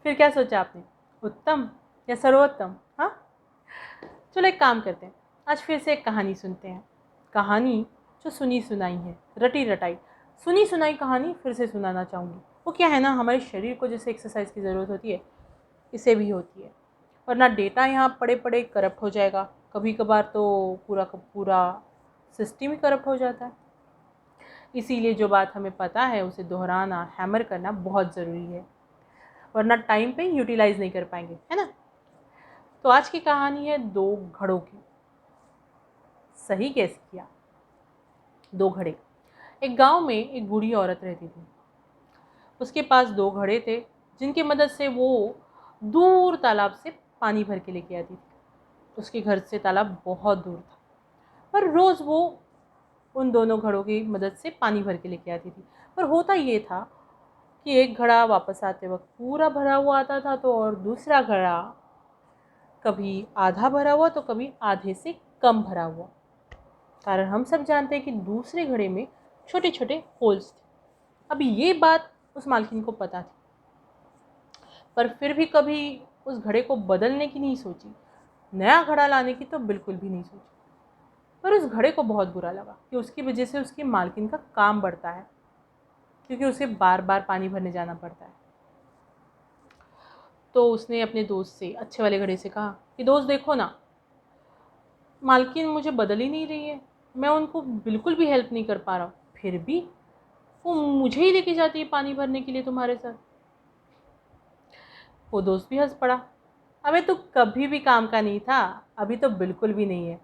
फिर क्या सोचा आपने, उत्तम या सर्वोत्तम? हाँ, चलो एक काम करते हैं, आज फिर से एक कहानी सुनते हैं। कहानी जो सुनी सुनाई है, रटी रटाई सुनी सुनाई कहानी फिर से सुनाना चाहूँगी। वो क्या है ना, हमारे शरीर को जैसे एक्सरसाइज की ज़रूरत होती है, इसे भी होती है, वरना डेटा यहाँ पड़े पड़े करप्ट हो जाएगा। कभी कभार तो पूरा का पूरा सिस्टम ही करप्ट हो जाता है। इसीलिए जो बात हमें पता है उसे दोहराना, हैमर करना बहुत ज़रूरी है, वरना टाइम पे यूटिलाइज नहीं कर पाएंगे, है ना। तो आज की कहानी है दो घड़ों की। सही गेस किया, दो घड़े। एक गांव में एक बूढ़ी औरत रहती थी। उसके पास दो घड़े थे, जिनकी मदद से वो दूर तालाब से पानी भर के लेके आती थी। उसके घर से तालाब बहुत दूर था, पर रोज़ वो उन दोनों घड़ों की मदद से पानी भर के लेके आती थी। पर होता ये था कि एक घड़ा वापस आते वक्त पूरा भरा हुआ आता था, तो और दूसरा घड़ा कभी आधा भरा हुआ तो कभी आधे से कम भरा हुआ। कारण हम सब जानते हैं कि दूसरे घड़े में छोटे छोटे होल्स थे। अभी ये बात उस मालकिन को पता थी, पर फिर भी कभी उस घड़े को बदलने की नहीं सोची, नया घड़ा लाने की तो बिल्कुल भी नहीं सोची। पर उस घड़े को बहुत बुरा लगा कि उसकी वजह से उसकी मालकिन का काम बढ़ता है, क्योंकि उसे बार बार पानी भरने जाना पड़ता है। तो उसने अपने दोस्त से, अच्छे वाले घड़े से कहा कि दोस्त देखो ना, मालकिन मुझे बदल ही नहीं रही है, मैं उनको बिल्कुल भी हेल्प नहीं कर पा रहा, फिर भी वो मुझे ही लेके जाती है पानी भरने के लिए तुम्हारे साथ। वो दोस्त भी हंस पड़ा। अबे तू कभी भी काम का नहीं था, अभी तो बिल्कुल भी नहीं है।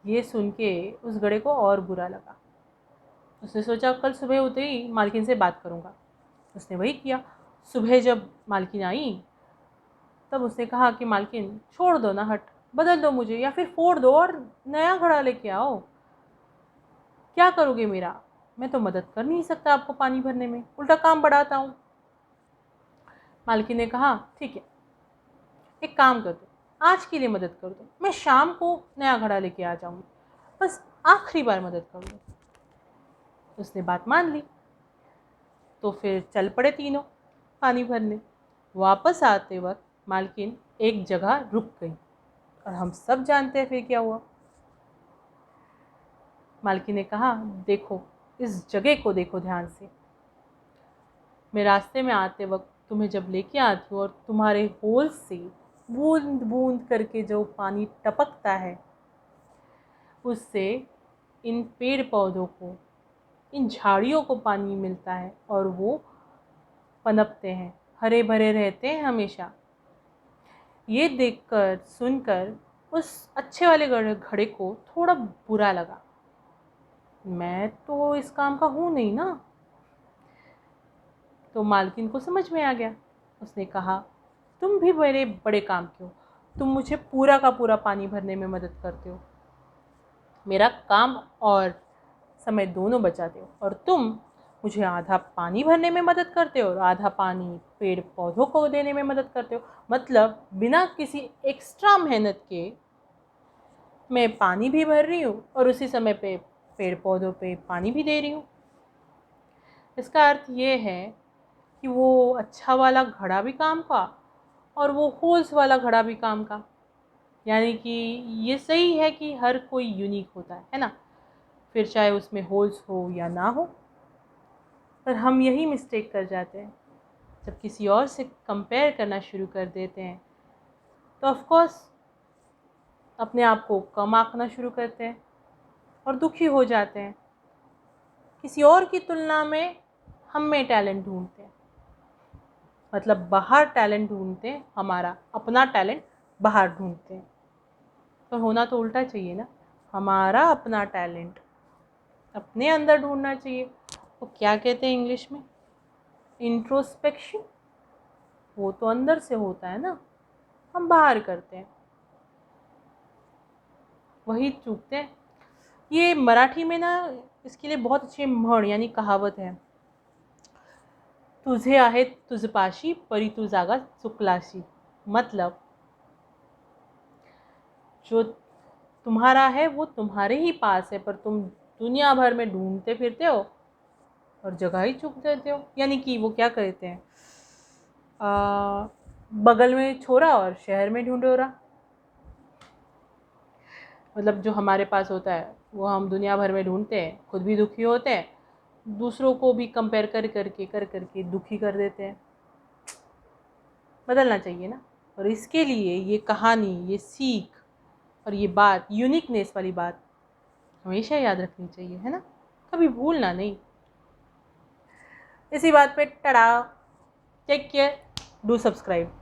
ये सुन के उस घड़े को और बुरा लगा। उसने सोचा कल सुबह होते ही मालकिन से बात करूँगा। उसने वही किया। सुबह जब मालकिन आई तब उसने कहा कि मालकिन छोड़ दो ना, हट, बदल दो मुझे या फिर फोड़ दो और नया घड़ा लेके आओ। क्या करोगे मेरा, मैं तो मदद कर नहीं सकता आपको पानी भरने में, उल्टा काम बढ़ाता हूँ। मालकिन ने कहा ठीक है, एक काम कर दो, आज के लिए मदद कर दो, मैं शाम को नया घड़ा लेके आ जाऊंगी, बस आखिरी बार मदद कर दो। उसने बात मान ली। तो फिर चल पड़े तीनों पानी भरने। वापस आते वक्त मालकिन एक जगह रुक गई, और हम सब जानते हैं फिर क्या हुआ। मालकिन ने कहा देखो, इस जगह को देखो ध्यान से। मैं रास्ते में आते वक्त तुम्हें जब लेके आती हूँ और तुम्हारे होल से बूंद बूंद करके जो पानी टपकता है, उससे इन पेड़ पौधों को, इन झाड़ियों को पानी मिलता है और वो पनपते हैं, हरे भरे रहते हैं हमेशा। ये देखकर सुनकर उस अच्छे वाले घड़े को थोड़ा बुरा लगा। मैं तो इस काम का हूँ नहीं ना। तो मालकिन को समझ में आ गया। उसने कहा तुम भी मेरे बड़े काम के हो, तुम मुझे पूरा का पूरा पानी भरने में मदद करते हो, मेरा काम और समय दोनों बचाते हो, और तुम मुझे आधा पानी भरने में मदद करते हो और आधा पानी पेड़ पौधों को देने में मदद करते हो। मतलब बिना किसी एक्स्ट्रा मेहनत के मैं पानी भी भर रही हूँ और उसी समय पे पेड़ पौधों पे पानी भी दे रही हूँ। इसका अर्थ ये है कि वो अच्छा वाला घड़ा भी काम का और वो होल्स वाला घड़ा भी काम का। यानी कि ये सही है कि हर कोई यूनिक होता है ना, फिर चाहे उसमें होल्स हो या ना हो। पर हम यही मिस्टेक कर जाते हैं, जब किसी और से कंपेयर करना शुरू कर देते हैं तो ऑफ कोर्स अपने आप को कम आंकना शुरू करते हैं और दुखी हो जाते हैं। किसी और की तुलना में हम में टैलेंट ढूंढते हैं, मतलब बाहर टैलेंट ढूंढते हैं, हमारा अपना टैलेंट बाहर ढूंढते हैं। पर होना तो उल्टा चाहिए ना, हमारा अपना टैलेंट अपने अंदर ढूंढना चाहिए। वो क्या कहते हैं इंग्लिश में, इंट्रोस्पेक्शन। वो तो अंदर से होता है ना, हम बाहर करते हैं, वही चूकते हैं। ये मराठी में ना इसके लिए बहुत अच्छी म्हण यानी कहावत है, तुझे आहे तुझपाशी परी तू जागा चुकलाशी। मतलब जो तुम्हारा है वो तुम्हारे ही पास है, पर तुम दुनिया भर में ढूंढते फिरते हो और जगह ही चूक देते हो। यानी कि वो क्या कहते हैं, बगल में छोरा और शहर में ढूंढोरा। मतलब जो हमारे पास होता है वो हम दुनिया भर में ढूंढते हैं, खुद भी दुखी होते हैं, दूसरों को भी कंपेयर कर करके दुखी कर देते हैं। बदलना चाहिए ना। और इसके लिए ये कहानी, ये सीख और ये बात, यूनिकनेस वाली बात हमेशा याद रखनी चाहिए, है ना, कभी भूलना नहीं। इसी बात पे टड़ा, टेक केयर, डू सब्सक्राइब।